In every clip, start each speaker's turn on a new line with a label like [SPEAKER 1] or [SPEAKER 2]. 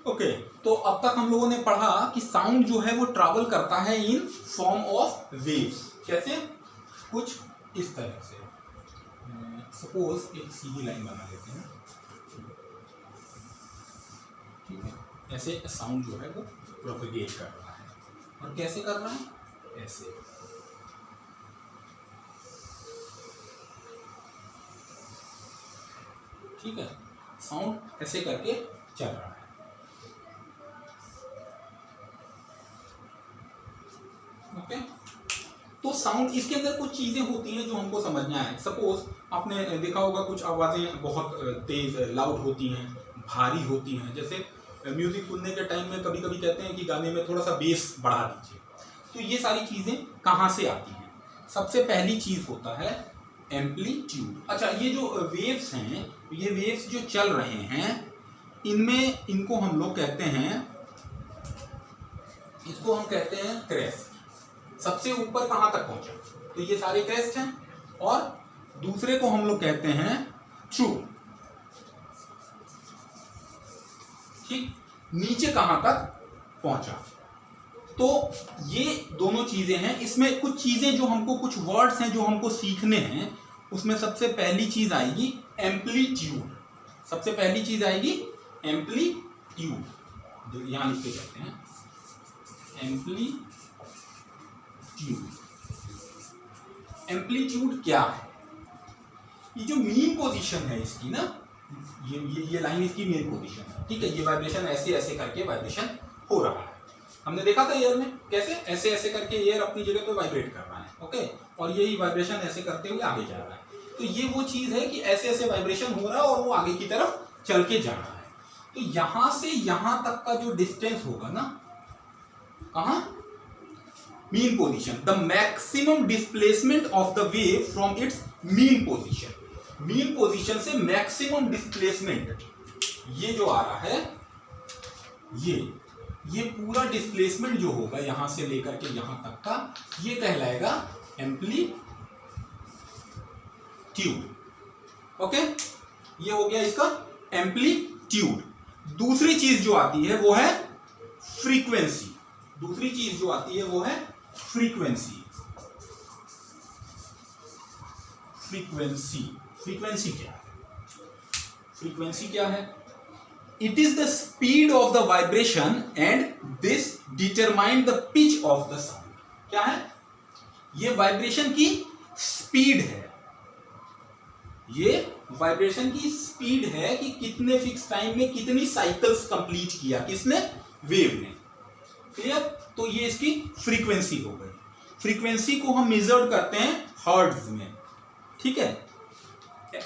[SPEAKER 1] Okay, तो अब तक हम लोगों ने पढ़ा कि साउंड जो है वो ट्रैवल करता है इन फॉर्म ऑफ वेव्स। कैसे? कुछ इस तरह से। सपोज एक सीधी लाइन बना लेते हैं, ठीक है। ऐसे साउंड जो है वो प्रोपेगेट कर रहा है, और कैसे कर रहा है? ऐसे। ठीक है, साउंड ऐसे करके चल रहा है। ओके, तो साउंड, इसके अंदर कुछ चीजें होती हैं जो हमको समझना है। सपोज आपने देखा होगा कुछ आवाजें बहुत तेज लाउड होती हैं, भारी होती हैं। जैसे म्यूजिक सुनने के टाइम में कभी कभी कहते हैं कि गाने में थोड़ा सा बेस बढ़ा दीजिए। तो ये सारी चीजें कहाँ से आती हैं? सबसे पहली चीज होता है एम्पलीट्यूड। अच्छा, ये जो वेव्स हैं, ये वेव्स जो चल रहे हैं, इनमें इनको हम लोग कहते हैं, इसको हम कहते हैं क्रेस्ट। सबसे ऊपर कहां तक पहुंचा? तो ये सारे क्रेस्ट हैं, और दूसरे को हम लोग कहते हैं ट्रू। ठीक, नीचे कहां तक पहुंचा? तो ये दोनों चीजें हैं। इसमें कुछ चीजें जो हमको, कुछ वर्ड्स हैं जो हमको सीखने हैं। उसमें सबसे पहली चीज आएगी एम्पलीट्यूड। सबसे पहली चीज आएगी एम्पलीट्यूड, जो यहां लिख के कहते हैं एम्पलीट्यूड। एम्पलीट्यूड क्या है? ये जो मीन पोजीशन है इसकी ना, ये लाइन इसकी मीन पोजीशन है। ठीक है, ये वाइब्रेशन ऐसे ऐसे करके वाइब्रेशन हो रहा है। हमने देखा था एयर में कैसे ऐसे ऐसे करके एयर अपनी जगह पे वाइब्रेट कर रहा है। ओके, और यही वाइब्रेशन ऐसे करते हुए आगे जा रहा है। तो ये वो चीज है कि ऐसे ऐसे वाइब्रेशन हो रहा है और वो आगे की तरफ चल के जा रहा है। तो यहां से यहां तक का जो डिस्टेंस होगा ना, कहां? Mean position. The maximum displacement of the wave from its mean position. Mean position से मैक्सिमम डिस्प्लेसमेंट, ये जो आ रहा है, ये पूरा डिस्प्लेसमेंट जो होगा यहां से लेकर के यहां तक का, ये कहलाएगा एम्पलीट्यूड। ओके, ये हो गया इसका एम्पलीट्यूड। दूसरी चीज जो आती है वो है फ्रीक्वेंसी। दूसरी चीज जो आती है वो है फ्रीक्वेंसी। फ्रीक्वेंसी क्या है? फ्रीक्वेंसी क्या है? It is the speed of the vibration and this determine the pitch of the sound. क्या है? ये वाइब्रेशन की स्पीड है। ये वाइब्रेशन की स्पीड है कि कितने फिक्स टाइम में कितनी साइकिल्स कंप्लीट किया किसने? वेव ने। क्लियर? तो ये इसकी फ्रीक्वेंसी हो गई। फ्रीक्वेंसी को हम मेजर करते हैं हर्ट्ज में। ठीक है,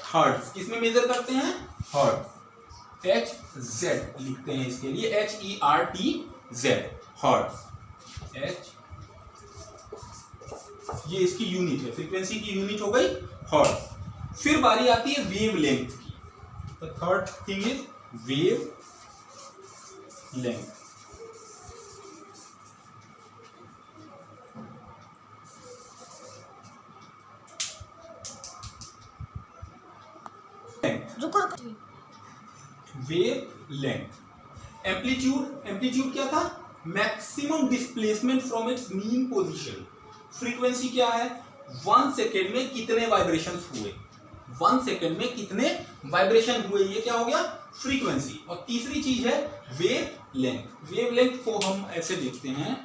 [SPEAKER 1] हर्ट्ज किसमें मेजर करते हैं? हर्ट्ज। HZ लिखते हैं इसके लिए, HERTZ, हर्ट्ज। H, ये इसकी यूनिट है, फ्रीक्वेंसी की यूनिट हो गई हर्ट्ज। फिर बारी आती है वेव लेंथ की। The third thing is wave length. Wave length. Amplitude क्या था? Maximum displacement from its mean position. Frequency क्या है? 1 सेकेंड में कितने वाइब्रेशंस हुए, 1 सेकेंड में कितने वाइब्रेशन हुए, ये क्या हो गया? फ्रीक्वेंसी। और तीसरी चीज है वेव लेंथ। वेव लेंथ को हम ऐसे देखते हैं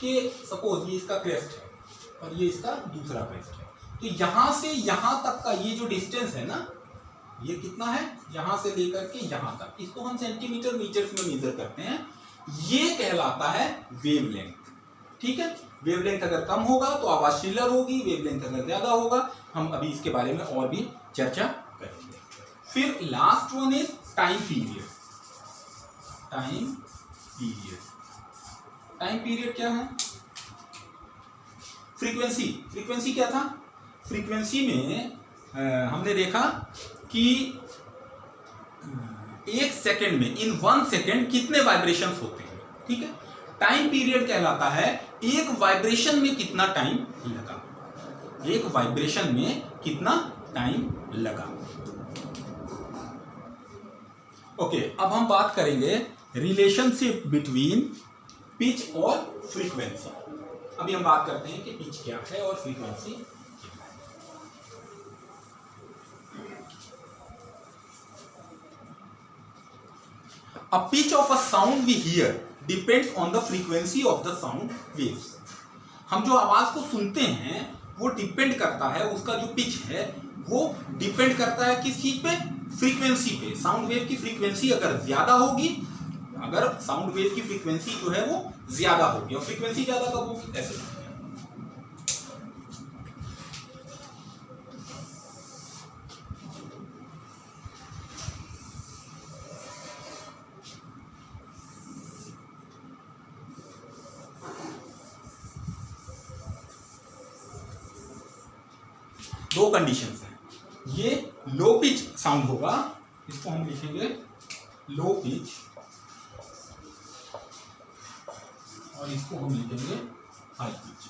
[SPEAKER 1] कि सपोज ये इसका क्रेस्ट है और ये इसका दूसरा क्रेस्ट है। तो यहां से यहां तक का ये जो डिस्टेंस है ना, ये कितना है? यहां से लेकर के यहां तक, इसको हम सेंटीमीटर मीटर्स में मेजर करते हैं। ये कहलाता है वेवलेंथ। ठीक है, वेवलेंथ अगर कम होगा तो आवाज शिलर होगी, वेवलेंथ अगर ज्यादा होगा, हम अभी इसके बारे में और भी चर्चा करेंगे। फिर last one is time period. Time period क्या है? फ्रीक्वेंसी क्या था? फ्रीक्वेंसी में हमने देखा कि 1 सेकेंड में, इन 1 सेकेंड कितने वाइब्रेशंस होते हैं। ठीक है, टाइम पीरियड कहलाता है एक वाइब्रेशन में कितना टाइम लगा, एक वाइब्रेशन में कितना टाइम लगा। ओके, अब हम बात करेंगे रिलेशनशिप बिटवीन पिच और फ्रीक्वेंसी। अभी हम बात करते हैं कि पिच क्या है और फ्रीक्वेंसी क्या है। A pitch of a sound we hear depends on the frequency of the sound waves. हम जो आवाज को सुनते हैं वो डिपेंड करता है, उसका जो पिच है वो डिपेंड करता है किस चीज पे? फ्रीक्वेंसी पे। साउंड वेव की फ्रीक्वेंसी अगर ज्यादा होगी, अगर साउंड वेव की फ्रीक्वेंसी जो है वो ज्यादा होगी, और फ्रीक्वेंसी ज्यादा कब होगी? ऐसे। दो कंडीशंस हैं। ये लो पिच साउंड होगा, इसको हम लिखेंगे लो पिच, और इसको हम लिखेंगे high pitch.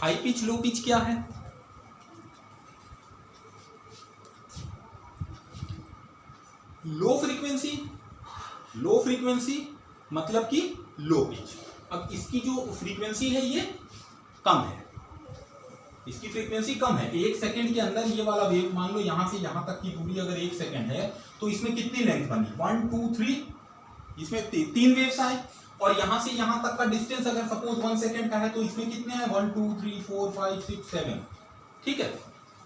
[SPEAKER 1] High pitch low pitch क्या है? लो फ्रीक्वेंसी मतलब कि लो पिच। अब इसकी जो फ्रीक्वेंसी है ये कम है, इसकी फ्रीक्वेंसी कम है। 1 सेकंड के अंदर ये वाला वेव, मान लो यहां से यहां तक की दूरी अगर 1 सेकंड है तो इसमें कितनी लेंथ बनी? 1 2 3, इसमें 3 वेव्स आए। और यहां से यहां तक का डिस्टेंस अगर सपोज 1 सेकंड का है तो इसमें कितने हैं? 1 2 3 4 5 6 7। ठीक है,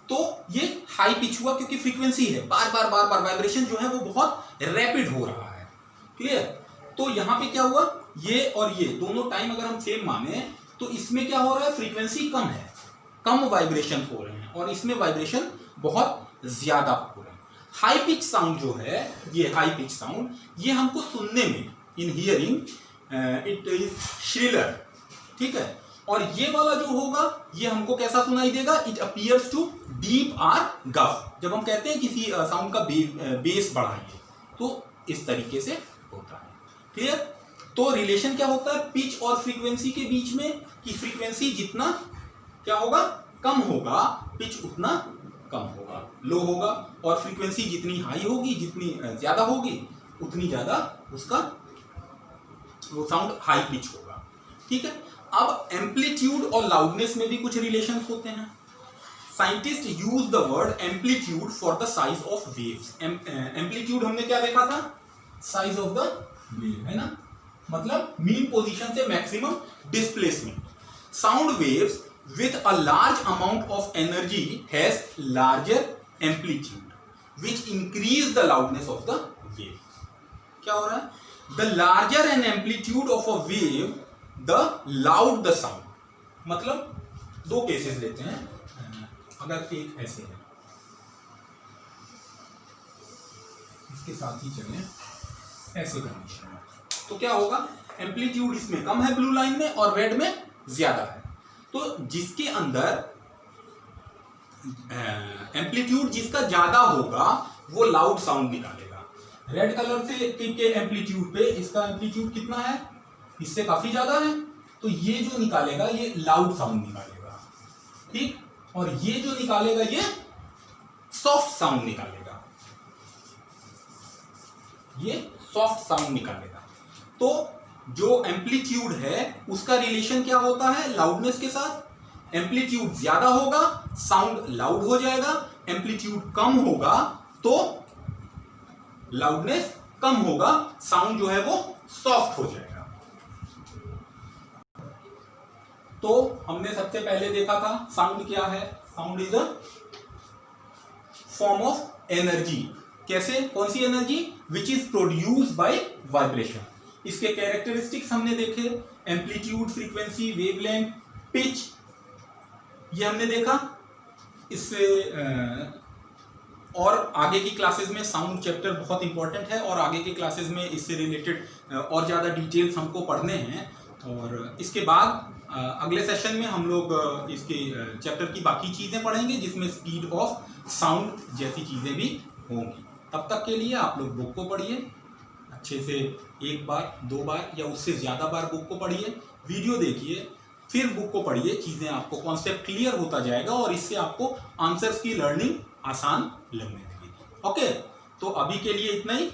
[SPEAKER 1] तो ये हाई पिच हुआ क्योंकि फ्रीक्वेंसी है, बार बार वाइब्रेशन जो है वो बहुत रैपिड हो रहा है। क्लियर? तो यहां पे क्या हुआ, ये और ये दोनों टाइम अगर हम सेम माने तो इसमें क्या हो रहा है? फ्रीक्वेंसी कम है, कम वाइब्रेशन हो रहे हैं, और इसमें वाइब्रेशन बहुत ज्यादा हो रहे हैं। हाई पिच साउंड जो है, ये हाई पिच साउंड, ये हमको सुनने में, इन हियरिंग इट इज श्रिलर। ठीक है, और ये वाला जो होगा ये हमको कैसा सुनाई देगा? It appears to deep or gruff. जब हम कहते हैं किसी साउंड का बेस बढ़ाइए तो इस तरीके से होता है। क्लियर? तो रिलेशन क्या होता है पिच और फ्रीक्वेंसी के बीच में, कि फ्रीक्वेंसी जितना क्या होगा? कम होगा, पिच उतना कम होगा, लो होगा, और फ्रीक्वेंसी जितनी हाई होगी, जितनी ज्यादा होगी, उतनी ज्यादा उसका वो साउंड हाई पिच होगा। ठीक है, अब एम्पलीट्यूड और लाउडनेस में भी कुछ रिलेशंस होते हैं। Scientist use the word amplitude for the size of waves. Amplitude हमने क्या देखा था? साइज ऑफ द वेव, है ना, मतलब मीन पोजीशन से maximum displacement. Sound waves with a large amount of energy has larger amplitude which increase the loudness of the wave. क्या हो रहा है? The larger an amplitude of a wave, the loud the sound. मतलब दो cases लेते हैं, अगर एक ऐसे है, इसके साथ ही चलें, ऐसे कंडीशन में तो क्या होगा? एम्पलीट्यूड इसमें कम है ब्लू लाइन में, और रेड में ज्यादा है। तो जिसके अंदर एम्पलीट्यूड जिसका ज्यादा होगा वो लाउड साउंड निकालेगा। रेड कलर से के एम्पलीट्यूड पे इसका एम्पलीट्यूड कितना है? इससे काफी ज्यादा है, तो ये जो निकालेगा ये लाउड साउंड निकालेगा। ठीक, और ये जो निकालेगा ये सॉफ्ट साउंड निकालेगा, ये सॉफ्ट साउंड निकालेगा। तो जो एम्पलीट्यूड है उसका रिलेशन क्या होता है लाउडनेस के साथ? एम्पलीट्यूड ज्यादा होगा साउंड लाउड हो जाएगा, एम्पलीट्यूड कम होगा तो लाउडनेस कम होगा, साउंड जो है वो सॉफ्ट हो जाएगा। तो हमने सबसे पहले देखा था साउंड क्या है? Sound is a form of energy. कैसे? कौन सी energy? Which is produced by vibration. इसके कैरेक्टरिस्टिक्स हमने देखे, एम्पलीट्यूड, फ्रीक्वेंसी, वेवलेंथ, पिच, ये हमने देखा। इससे और आगे की क्लासेस में साउंड चैप्टर बहुत इंपॉर्टेंट है, और आगे की क्लासेस में इससे रिलेटेड और ज़्यादा डिटेल्स हमको पढ़ने हैं। और इसके बाद अगले सेशन में हम लोग इसके चैप्टर की बाकी चीज़ें पढ़ेंगे, जिसमें स्पीड ऑफ साउंड जैसी चीज़ें भी होंगी। तब तक के लिए आप लोग बुक को पढ़िए अच्छे से, 1 बार 2 बार या उससे ज़्यादा बार बुक को पढ़िए, वीडियो देखिए, फिर बुक को पढ़िए, चीजें आपको कॉन्सेप्ट क्लियर होता जाएगा और इससे आपको आंसर्स की लर्निंग आसान लगने लगेगी। ओके, तो अभी के लिए इतना ही।